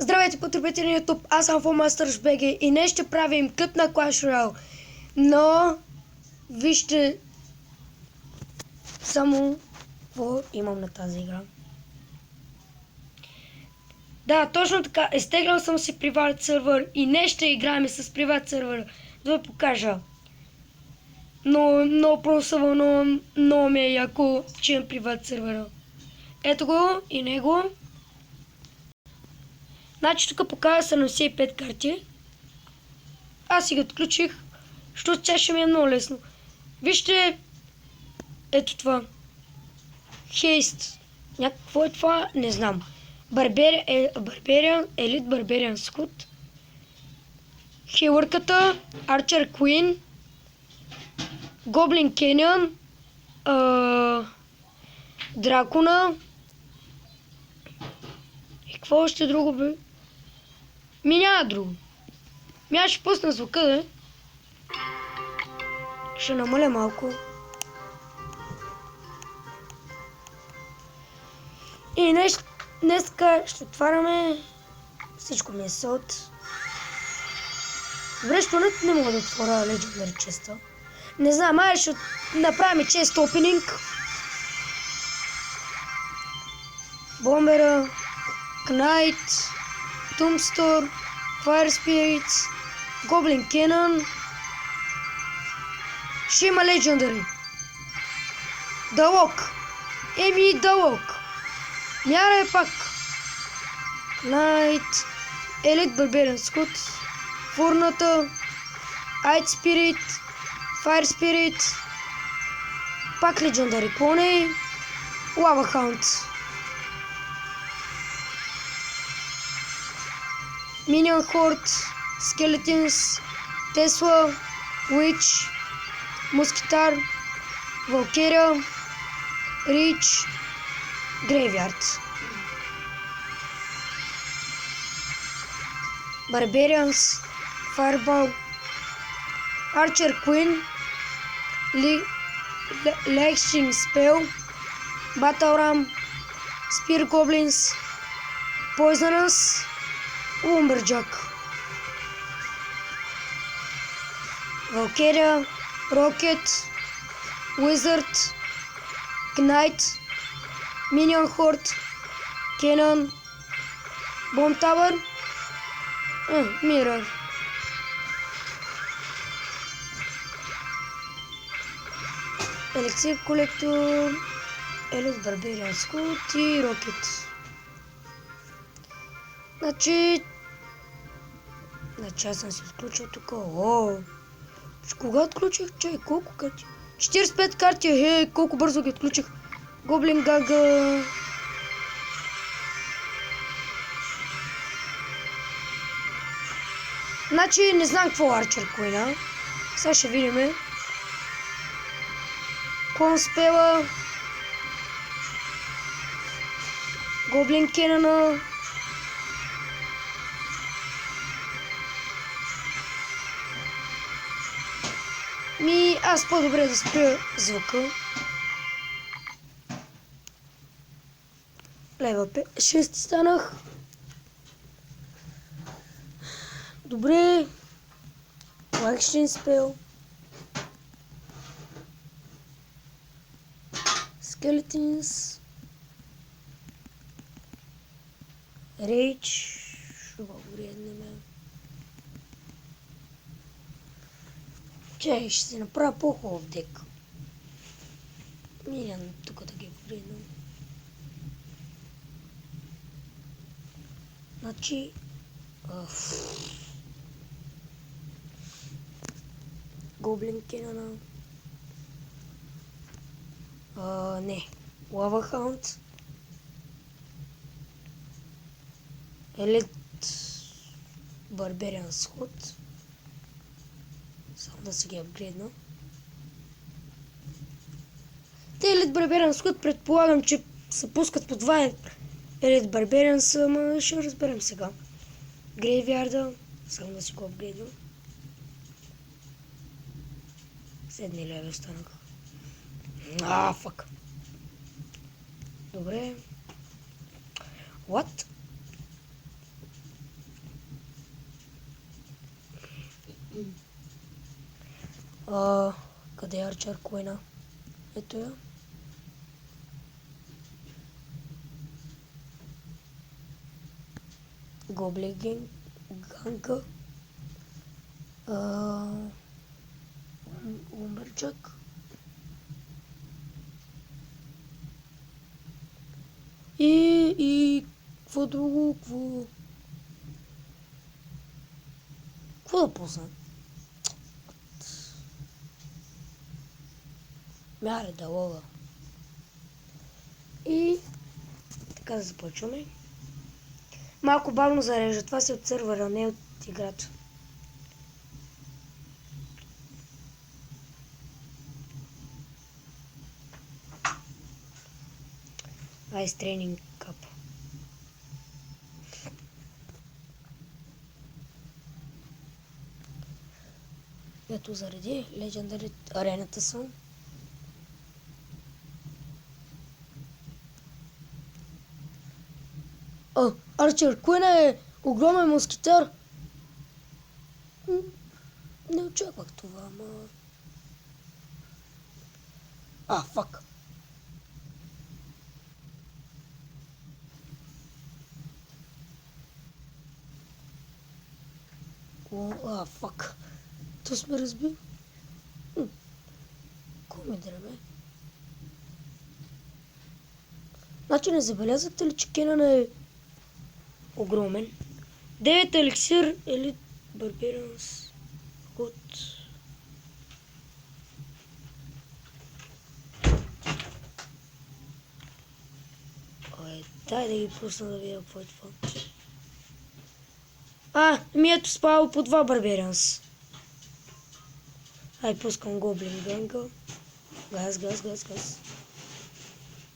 Здравейте, потребители на YouTube, аз съм FoMasters.bg и днес ще правим клип на Clash Royale. Но вижте само какво имам на тази игра. Да, точно така, изтеглял съм си приват сервер и днес ще играем с приват сервер. Да ви покажа. Но много просъва, много ми е яко, че имам приват сервера. Ето го и него. Значи тук показва 75 карти. Аз си ги отключих, защото тя ще ми е много лесно. Вижте, ето това. Хейст. Какво е това? Не знам. Барбериан, Елит Барбериан Скут. Хилърката, Арчер Куин, Гоблин Кенион, Дракона. И какво още друго бе? Няма друго. Аз ще пусна звука, да? Ще намаля малко. И днеска ще отваряме всичко ми е сот. Добре, що не мога да отворя Legendary честа. Не знам, ще направим чест опенинг. Бомбера, Knight, Tombstone, Fire Spirits, Goblin Cannon. Ще има Legendary. Далок. Далок. Мяра е пак. Knight, Elite Barbarian Scout, Фурната, Ice Spirit, Fire Spirit, пак Legendary Pony, Lava Hound. Minion Horde, Skeletons, Tesla, Witch, Musketar, Valkyria, Reach, Graveyard. Barbarians, Fireball, Archer Queen, Lexing Spell, Battle Ram, Spear Goblins, Poisonous, Lumberjack. Valkyria, Rocket, Wizard, Knight, Minion Horde, Cannon, Bomb Tower, Mirror. Elixir Collector, Elite Barbarian Scout и Rocket. Значи аз съм си отключил тук. Кога отключих? Чай, колко карти? 45 карти, колко бързо ги отключих. Гоблин Гага. Значи не знам какво Арчер Куина. Сега ще видим. Клон Спела. Гоблин Кенана. Аз по-добре да спря звука. Левел 6 станах. Добре. Action Spell. Skeletons. Rage. Ще го вреднем. Чай, ще си направя по-хубав дек. Мирям тук да ги вреднем. Значи... Гоблин Кенана. Не. Лава Хаунд. Елит Барбериан Скут. Само да си ги апгрейдна. Те Елит Барбериан Скут предполагам, че се пускат по 2 Елит Барбериан са, ама ще разберем сега. Грейвярда. Само да си го апгрейдвам. 7 левел станах. Фак. Добре. What? Къде е Арчер Коина? Ето я. Гоблин Ганка. Умберчак. И какво друго? Какво да пусна? Мяре да лога. И така да започваме. Малко бавно зарежда. Това си от сървъра, не от играта. Ice Training Cup. Ето заради Legendary арената съм. Арчер Куин е огромен москитар. Не очаквах това, ама... фак. Фак. То сме разбил. Ко ми драме? Значи не забелязахте ли, че Кенън е огромен? 9 еликсир или Барбарианс от... Дай да ги пусна да видя какво е това. Ето спало по 2 Барбарианс. Пускам Гоблин Ганга. Газ.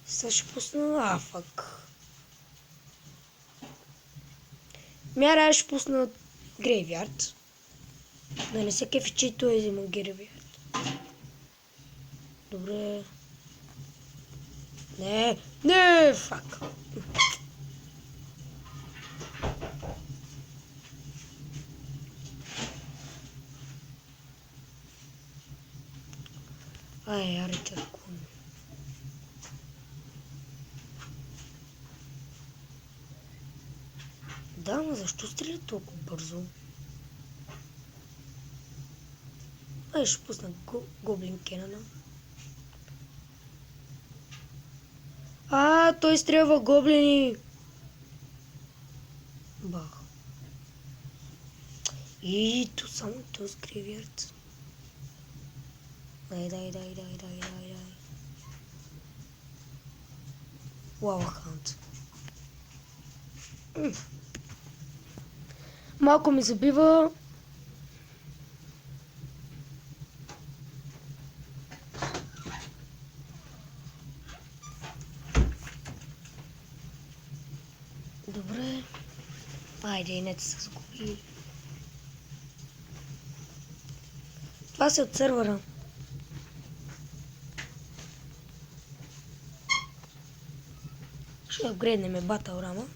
Сега ще пусна... фак. Мяра ще пусна Грейвярд. Да не се кефи, че и той взима Грейвярд. Добре. Не, фак. Арчер Куин. Да, но защо стреля толкова бързо? Ще пусна Гоблин Кенъна. Той стрелва гоблини. Бах. И то само този Грейвярд. Дай. Уауахант. Малко ми забива. Добре. Айде, не се сгуби. Това си от сървъра. Ще апгрейднем Battle Rama.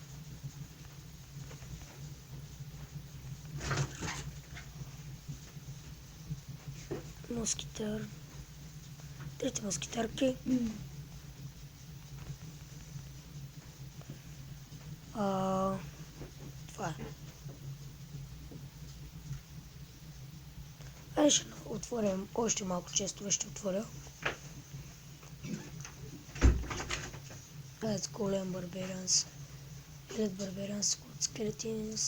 Москитар. 3 москитарки. Това е. Ще отворим още малко често, ще отворя. Let's Golem Barbarians. Elite Barbarians, Squad Skeletons.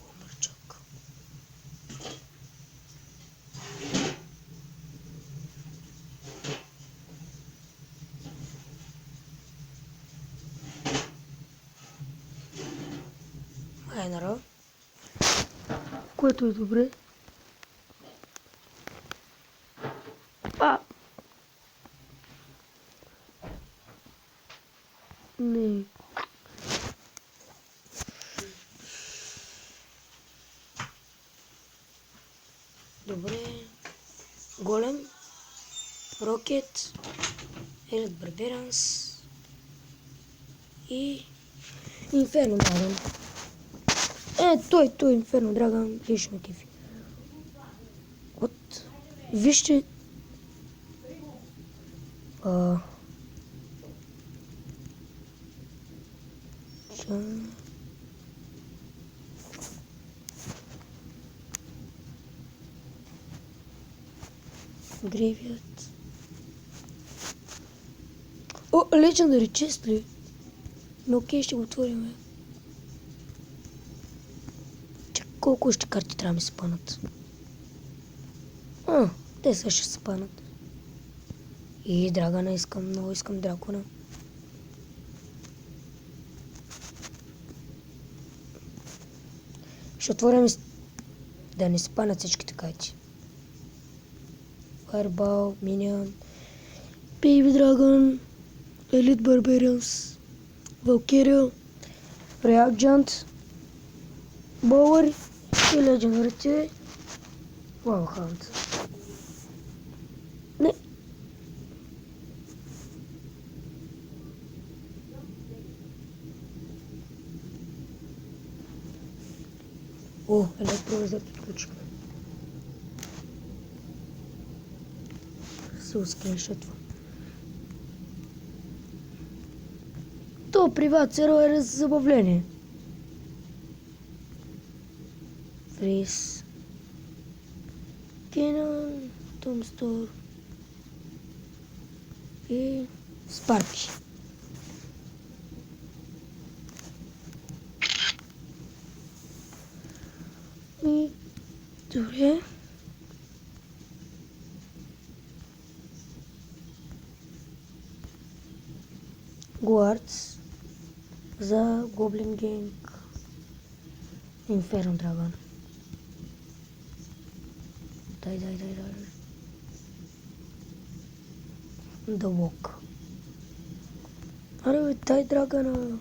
Умберчак. Майнера. Което е добре. Не. Добре. Голем. Рокет. Елит Барбарианс. И Инферно Драгон. Той Инферно Драгон лично кефи. Вижте. Грейвият. О, Legendary Chest ли? Но окей, ще го отворим. Колко още карти трябва да ми спънат? Те също ще спънат. И драгона искам, много искам дракона. Ще отворим да не спънат всичките карти. Fireball, Minion, Baby Dragon, Elite Barbarians, Valkyria, Reagent, Bower и Legendary Wowhound. Не. О, електровизор подключим. Се ускриншотва. То приват сервер е за забавление. Фриз. Canon, Tombstore и Sparky. И добре. Guards за Goblin Gang. Inferno Dragon. Дай. The Walk. Аре, дай драгона.